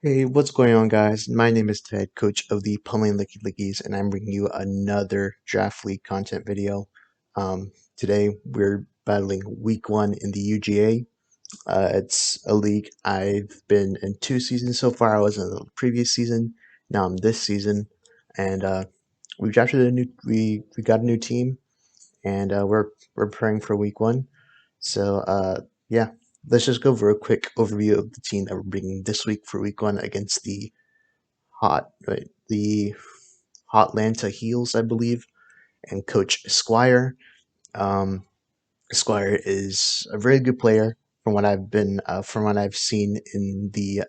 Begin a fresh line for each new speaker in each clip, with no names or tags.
Hey, what's going on, guys? My name is Ted, coach of the Pummeling Licky Lickies, and I'm bringing you another Draft League content video. Today, we're battling Week 1 in the UGA. It's a league I've been in 2 seasons so far. I was in the previous season. Now I'm this season, and we drafted a new. We got a new team, and we're preparing for Week 1. So yeah, let's just go over a quick overview of the team that we're bringing this week for Week 1 against the Hotlanta Heels, I believe, and Coach Esquire. Um, Esquire is a very good player from what I've seen in the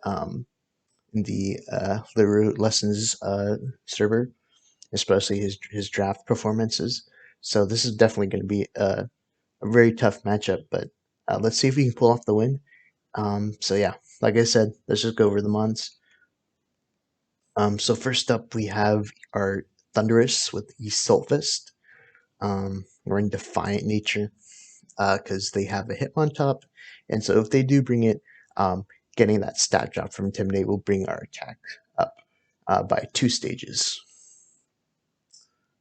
Liru Lessons server, especially his draft performances. So this is definitely going to be a very tough matchup, but let's see if we can pull off the win. So yeah, like I said, let's just go over the mons. So first up, we have our Thunderous with East Solfist. We're in Defiant Nature because they have a Hitmon top, and so if they do bring it, getting that stat drop from Intimidate will bring our attack up by 2 stages.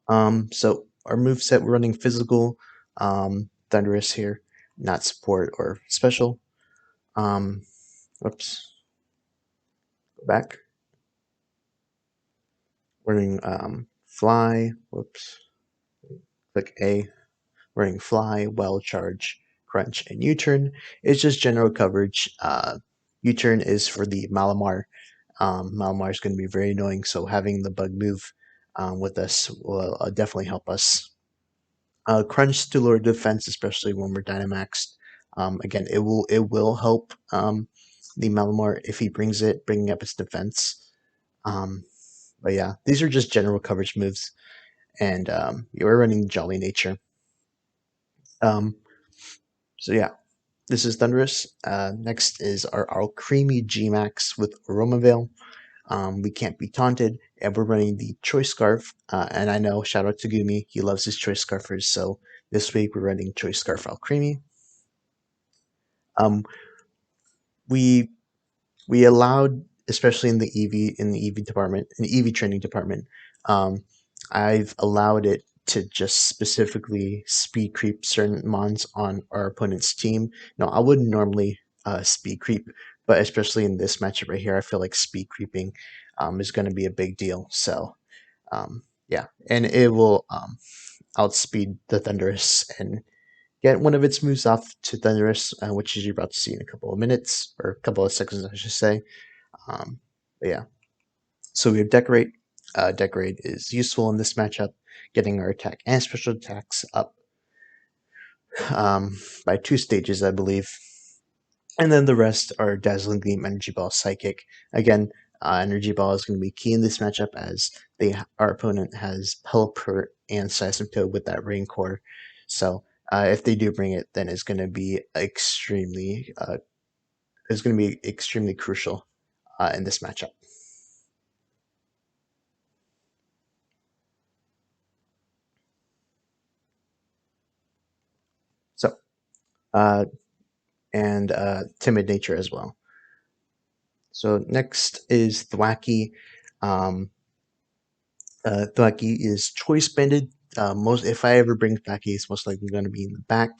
So our move set, we're running Physical, Thunderous here, not Support or Special. Whoops, go back. Running Fly, whoops, click A. Running Fly, Wild Charge, Crunch, and U-Turn. It's just general coverage. U-Turn is for the Malamar. Malamar is going to be very annoying, so having the bug move with us will definitely help us. Crunch to lower defense, especially when we're Dynamaxed. Again, it will help the Malamar if he brings it, bringing up its defense. But yeah, these are just general coverage moves, and you're running Jolly Nature. Um, so yeah, this is Thunderous. Next is our creamy G-Max with Aroma Veil. We can't be taunted, and we're running the Choice Scarf. And I know, shout out to Gumi, he loves his Choice Scarfers. So this week we're running Choice Scarf Alcremie. Um, we we allowed, especially in the EV department, in the EV training department, um, I've allowed it to just specifically speed creep certain mons on our opponent's team. Now, I wouldn't normally speed creep, but especially in this matchup right here, I feel like speed creeping is going to be a big deal. So, yeah, and it will outspeed the Thunderous and get one of its moves off to Thunderous, which you're about to see in a couple of minutes, or a couple of seconds, I should say. But yeah, so we have Decorate. Decorate is useful in this matchup, getting our attack and special attacks up by 2 stages, I believe. And then the rest are Dazzling Gleam, Energy Ball, Psychic. Again, Energy Ball is going to be key in this matchup as our opponent has Pelipper and Seismitoed with that Rain Core. So if they do bring it, then it's going to be extremely crucial in this matchup. So uh, and Timid Nature as well. So next is Thwacky. Um, Thwacky is choice banded. Most if I ever bring Thwacky, it's most likely going to be in the back,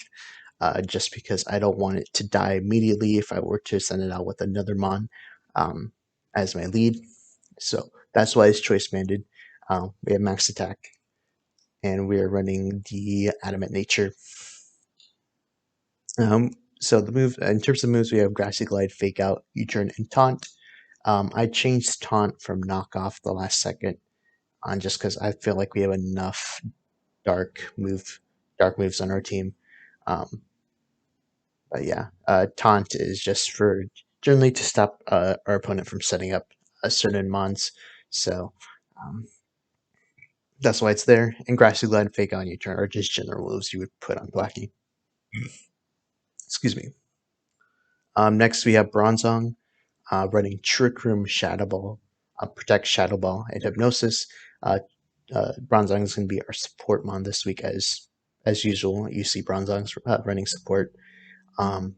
just because I don't want it to die immediately if I were to send it out with another Mon um, as my lead. So that's why it's choice banded. We have max attack, and we are running the Adamant Nature. So the move in terms of moves, we have Grassy Glide, Fake Out, U-Turn, and Taunt. I changed Taunt from Knockoff the last second on just because I feel like we have enough dark moves on our team. Um, but yeah, Taunt is just for generally to stop our opponent from setting up a certain mons. So um, that's why it's there. And Grassy Glide, Fake Out, and U-Turn are just general moves you would put on Blacky. Excuse me. Next we have Bronzong. Running Trick Room, Shadow Ball, Protect Shadow Ball, and Hypnosis. Bronzong is going to be our support mon this week, as usual. You see Bronzong's running support. Running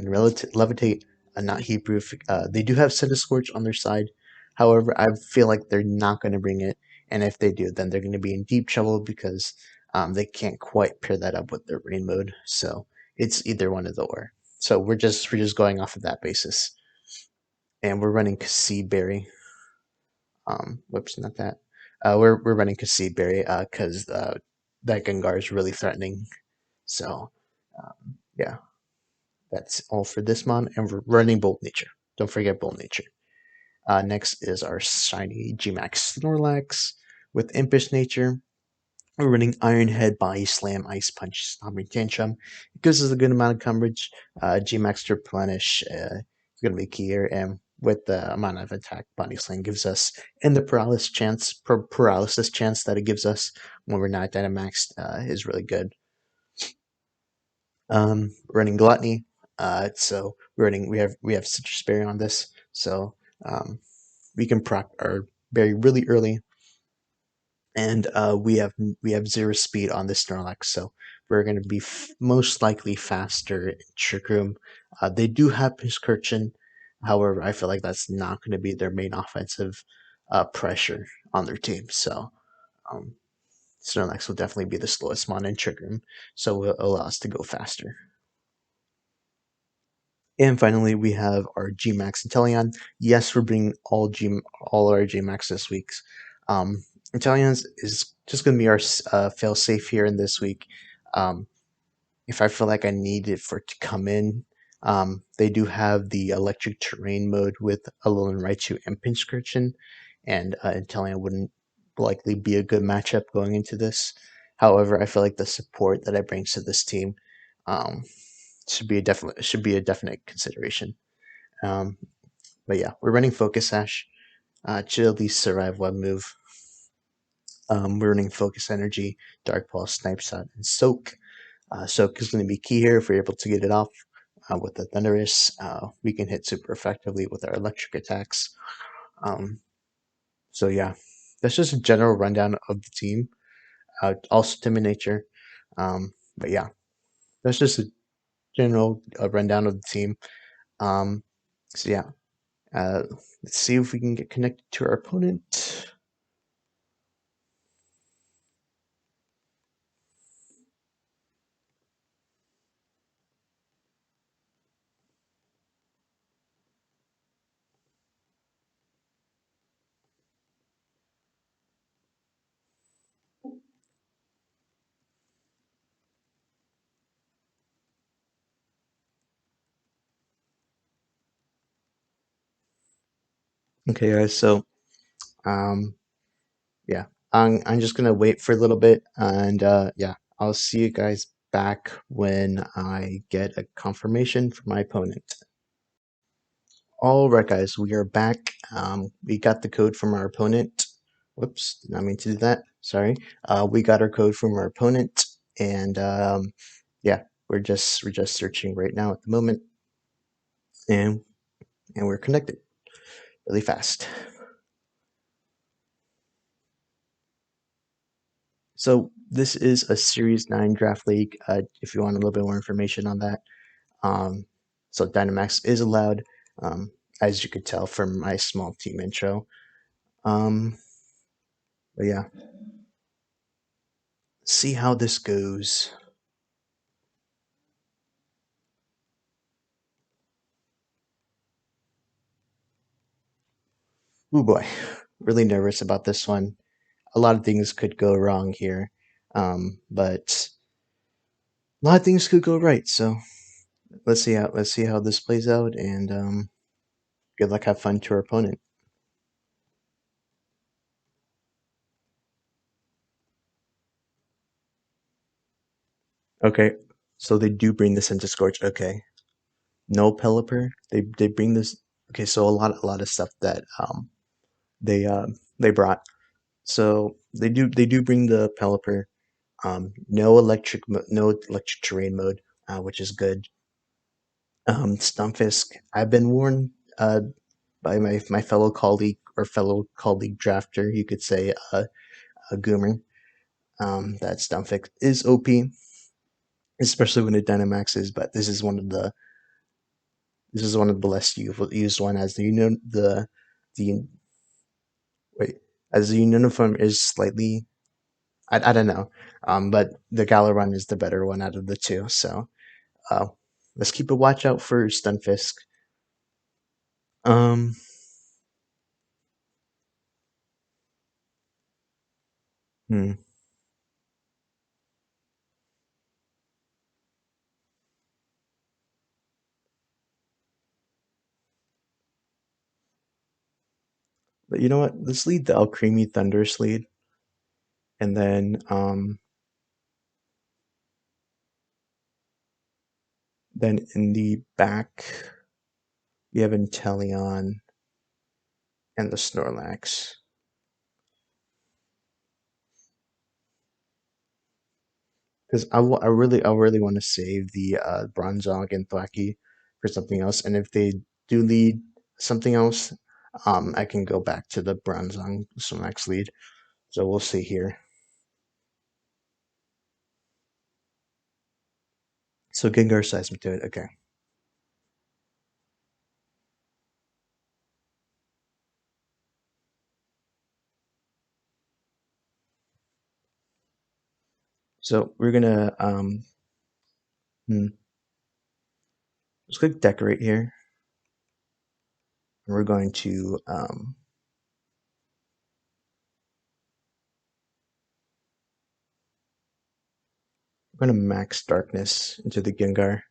Levitate, not heat proof. They do have Scorch on their side. However, I feel like they're not going to bring it, and if they do, then they're going to be in deep trouble because they can't quite pair that up with their rain mode. So it's either one of the or. So we're just going off of that basis, and we're running Seed Berry. Whoops, not that. We're running Seed Berry because that Gengar is really threatening. So yeah, that's all for this mon, and we're running Bold Nature. Don't forget Bold Nature. Next is our shiny Gmax Snorlax with Impish Nature. We're running Iron Head, Body Slam, Ice Punch, Stomping Tantrum. It gives us a good amount of coverage. Gmax to replenish is going to be key here, and with the amount of attack Body Slam gives us, and the paralysis chance that it gives us when we're not Dynamaxed is really good. Running Gluttony, so we have Citrus Berry on this, so um, we can proc our berry really early, and we have zero speed on this Snorlax, so we're going to be most likely faster in Trick Room. They do have Piscurchin, however, I feel like that's not going to be their main offensive pressure on their team. So um, Snorlax will definitely be the slowest mon in Trick Room, so will allow us to go faster. And finally, we have our Gmax Inteleon. Yes, we're bringing all our Gmax this week. Inteleon is just going to be our fail safe here in this week. Um, if I feel like I need it for it to come in, they do have the electric terrain mode with Alolan Raichu and Pinscurchin, and Inteleon wouldn't likely be a good matchup going into this. However, I feel like the support that it brings to this team um, should be a definite consideration. Um, but yeah, we're running Focus Sash to at least survive web move. We're running Focus Energy, Dark Pulse, Snipe Shot, and Soak. Soak is going to be key here if we're able to get it off with the Thunderous. We can hit super effectively with our electric attacks. Um, so yeah, that's just a general rundown of the team. Also Timid Nature. But yeah, that's just a general rundown of the team. Um, so yeah, Uh, let's see if we can get connected to our opponent. Okay, guys. So, um, yeah, I'm just gonna wait for a little bit, and yeah, I'll see you guys back when I get a confirmation from my opponent. All right, guys, we are back. We got the code from our opponent. Whoops, did not mean to do that. Sorry. We got our code from our opponent, and yeah, we're just searching right now at the moment, and we're connected really fast. So this is a Series 9 draft league. If you want a little bit more information on that, um, so Dynamax is allowed, um, as you could tell from my small team intro. Um, but yeah, see how this goes. Oh boy, really nervous about this one. A lot of things could go wrong here, but a lot of things could go right. So let's see how this plays out, and good luck, have fun to our opponent. Okay, so they do bring this into Scorch. Okay, no Pelipper. They bring this. Okay, so a lot of stuff that they brought. So they do bring the Pelipper. No electric terrain mode, which is good. Stunfisk. I've been warned by my fellow colleague or fellow colleague drafter, you could say, a Goomer, that Stunfisk is OP, especially when it Dynamaxes. But This is one of the less used one, as the the wait as the uniform is slightly, I don't know, but the Galaron is the better one out of the two. So uh, let's keep a watch out for Stunfisk. Um, hmm. But you know what? Let's lead the Alcremie Thundurus lead, and then in the back we have Inteleon and the Snorlax. Because I really want to save the Bronzong and Thwackey for something else, and if they do lead something else, I can go back to the Bronzong Snorlax lead. So we'll see here. So Gengar Seismitoed, okay. So we're gonna hmm, let's click Decorate here, and we're going to we're gonna max Darkness into the Gengar.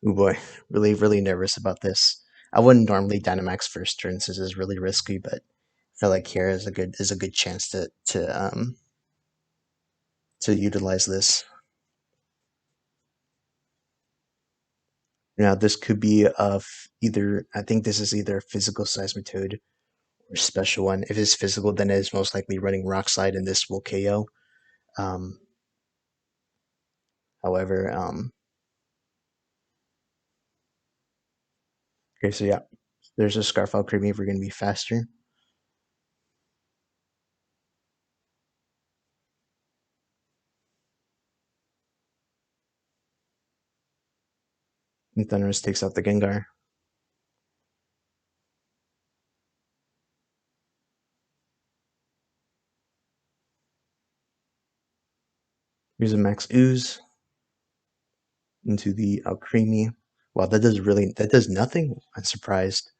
Oh boy, really nervous about this. I wouldn't normally Dynamax first turn since it's really risky, but I feel like here is a good chance to utilize this. Now this could be either, I think this is either a physical Seismitoad or special one. If it's physical, then it is most likely running Rock Slide, and this will KO. Um, however, okay, so yeah, there's a Scarfile Creamy if we're gonna be faster. And Thunderous takes out the Gengar. Here's a Max Ooze into the Alcremie. Wow, that does nothing. I'm surprised.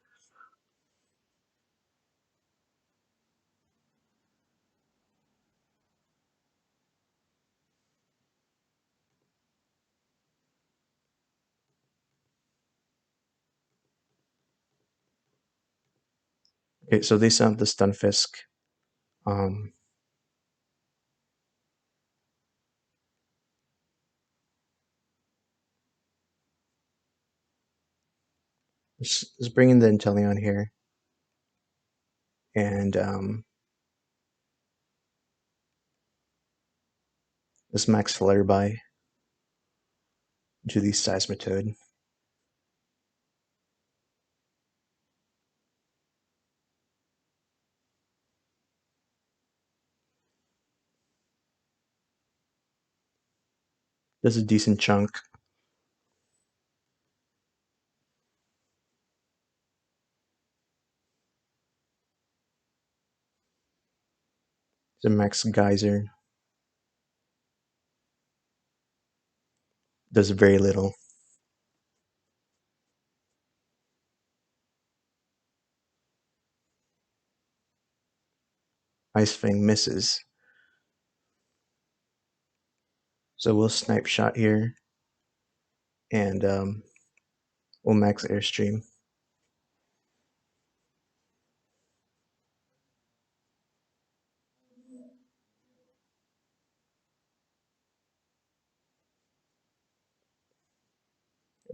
Okay, so they sent the Stunfisk. Um, let's bring in the Inteleon here, and let's Max Flutterby into the Seismitoad. Does a decent chunk. The Max Geyser does very little. Ice Fang misses. So we'll Snipe Shot here, and we'll Max Airstream.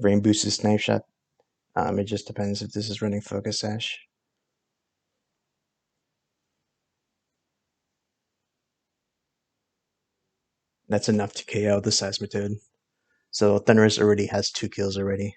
Rain Boost is Snipe Shot. It just depends if this is running Focus Sash. That's enough to KO the Seismitoad. So Thunderous already has 2 kills already.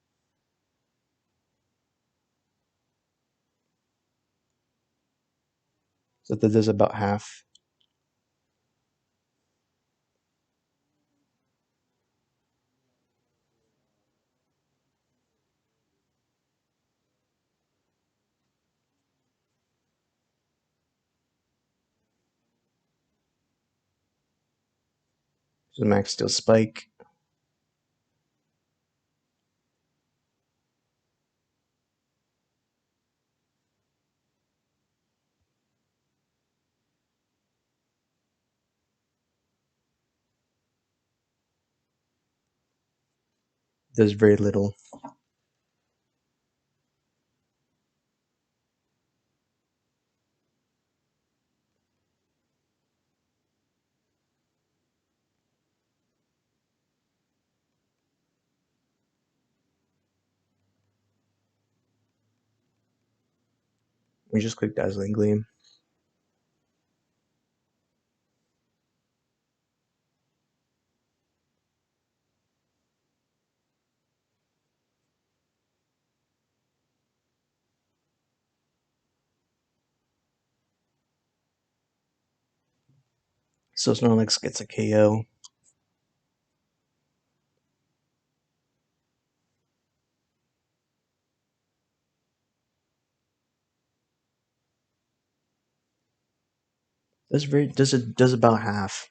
So that does about half. So max steel spike. Does very little. We just click Dazzling Gleam. So Snorlax gets a KO. Does about half.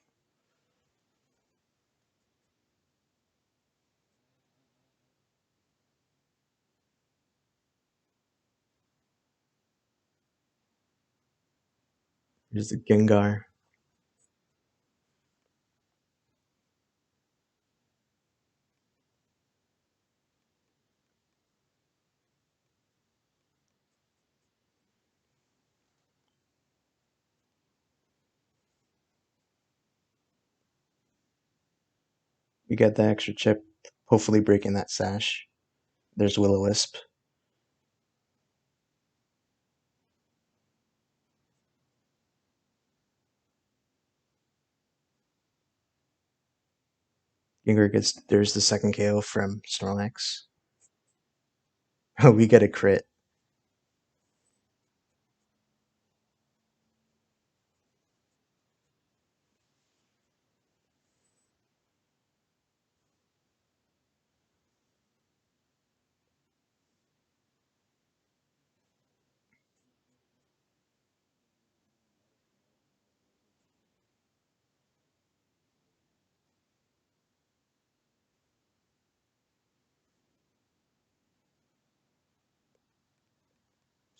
Here's the Gengar. We got the extra chip, hopefully breaking that sash. There's Will-O-Wisp. Gengar gets, there's the second KO from Snorlax. Oh, we get a crit.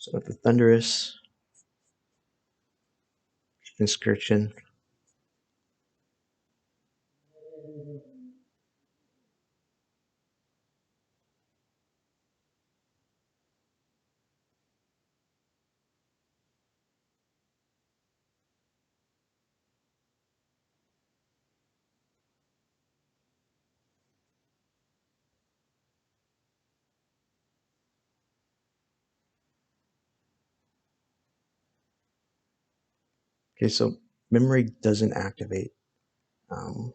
So with the Thunderous, Inscription. Okay, so Memory doesn't activate. Um,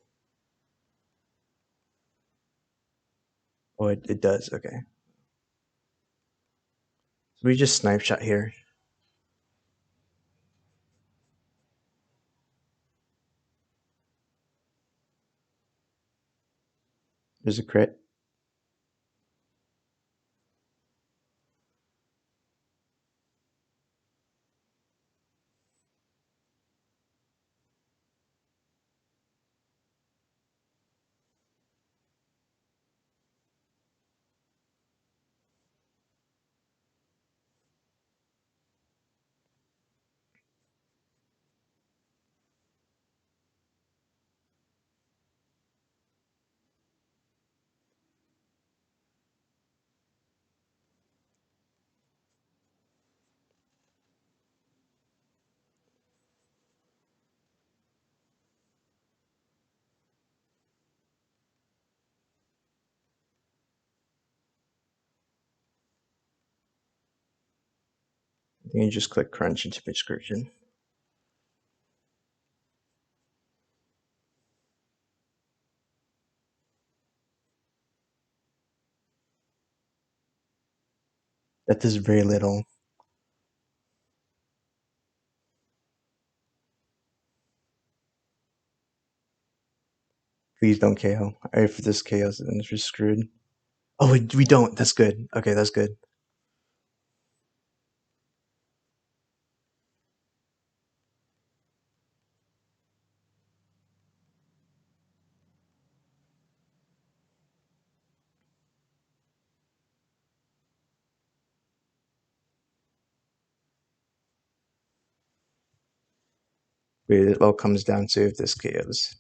oh, it does. Okay. So we just Snipe Shot here. There's a crit. Then you just click Crunch into Prescription. That does very little. Please don't KO. If this KOs, then we're screwed. Oh, we don't. That's good. Okay, that's good. Wait, it all comes down to if this KOs,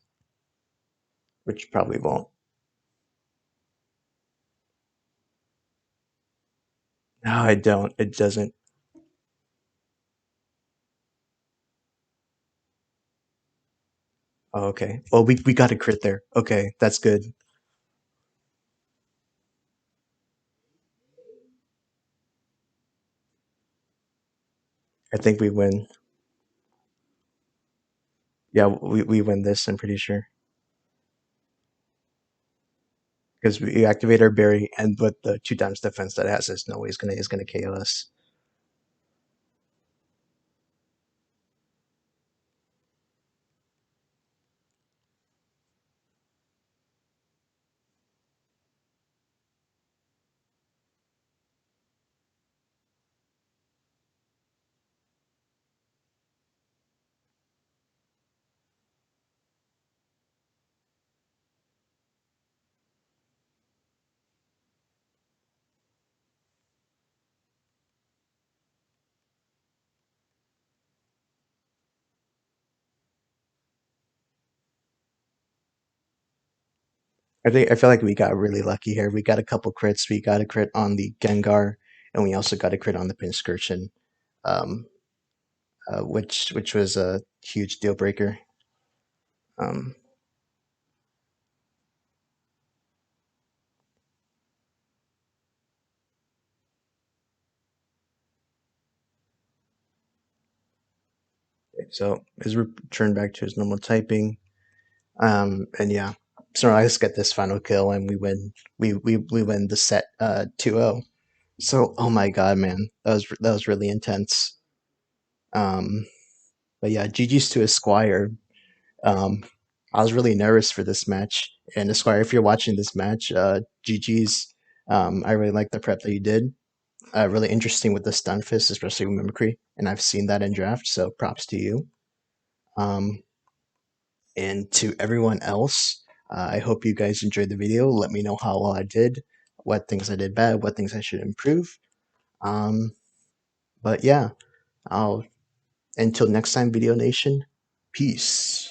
which probably won't. No, I don't. It doesn't. Oh, okay. Well, we got a crit there. Okay, that's good. I think we win. Yeah, we win this, I'm pretty sure. Because we activate our berry, and with the two times defense that it has, there's no way he's gonna KO us. I feel like we got really lucky here. We got a couple crits. We got a crit on the Gengar, and we also got a crit on the Pinscurchin, um, which was a huge deal breaker. Um, so his return back to his normal typing. And yeah, so I just get this final kill, and we win. We win the set 2-0. So oh my god, man, that was really intense. Um, but yeah, GG's to Esquire. Um, I was really nervous for this match, and Esquire, if you're watching this match, GG's. I really like the prep that you did. Really interesting with the stun fist, especially with mimicry, and I've seen that in draft. So props to you. Um, and to everyone else, I hope you guys enjoyed the video. Let me know how well I did, what things I did bad, what things I should improve. Um, but yeah, I'll until next time, Video Nation. Peace.